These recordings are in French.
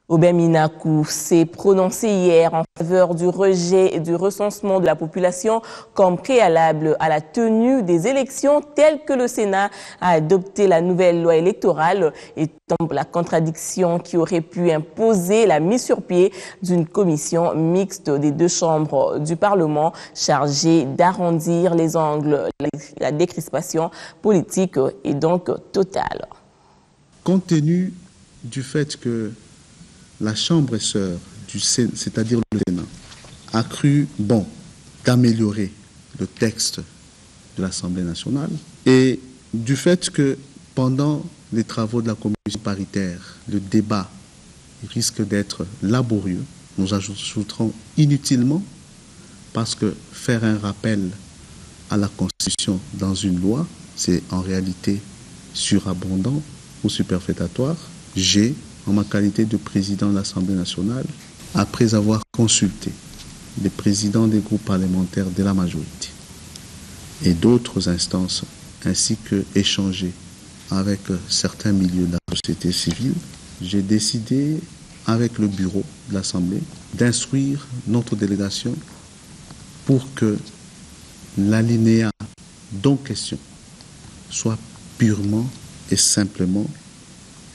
Aubin Minakou s'est prononcé hier en faveur du rejet et du recensement de la population comme préalable à la tenue des élections telles que le Sénat a adopté la nouvelle loi électorale, étant la contradiction qui aurait pu imposer la mise sur pied d'une commission mixte des deux chambres du Parlement chargée d'arrondir les angles. La décrispation politique est donc totale. Compte tenu du fait que la chambre sœur du Sénat, c'est-à-dire le Sénat, a cru bon d'améliorer le texte de l'Assemblée nationale et du fait que pendant les travaux de la commission paritaire, le débat risque d'être laborieux, nous ajouterons inutilement parce que faire un rappel à la Constitution dans une loi, c'est en réalité surabondant ou superfétatoire. J'ai, en ma qualité de président de l'Assemblée nationale, après avoir consulté les présidents des groupes parlementaires de la majorité et d'autres instances, ainsi que échangé avec certains milieux de la société civile, j'ai décidé, avec le bureau de l'Assemblée, d'instruire notre délégation pour que l'alinéa dont question soit purement et simplement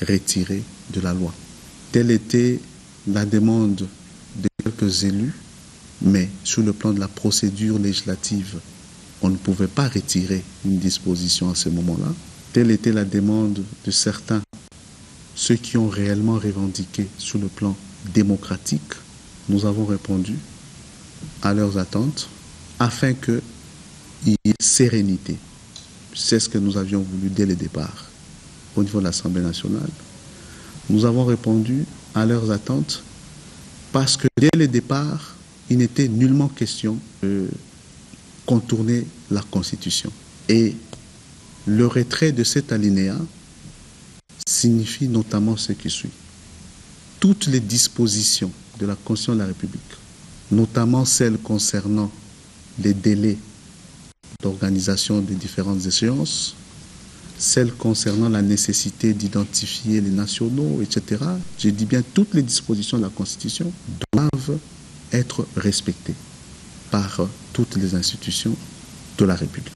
retiré de la loi. Telle était la demande de quelques élus, mais sur le plan de la procédure législative, on ne pouvait pas retirer une disposition à ce moment-là. Telle était la demande de certains, ceux qui ont réellement revendiqué sur le plan démocratique. Nous avons répondu à leurs attentes afin qu'il y ait sérénité. C'est ce que nous avions voulu dès le départ au niveau de l'Assemblée nationale. Nous avons répondu à leurs attentes parce que dès le départ, il n'était nullement question de contourner la Constitution. Et le retrait de cet alinéa signifie notamment ce qui suit. Toutes les dispositions de la Constitution de la République, notamment celles concernant les délais d'organisation des différentes échéances, celles concernant la nécessité d'identifier les nationaux, etc. Je dis bien toutes les dispositions de la Constitution doivent être respectées par toutes les institutions de la République.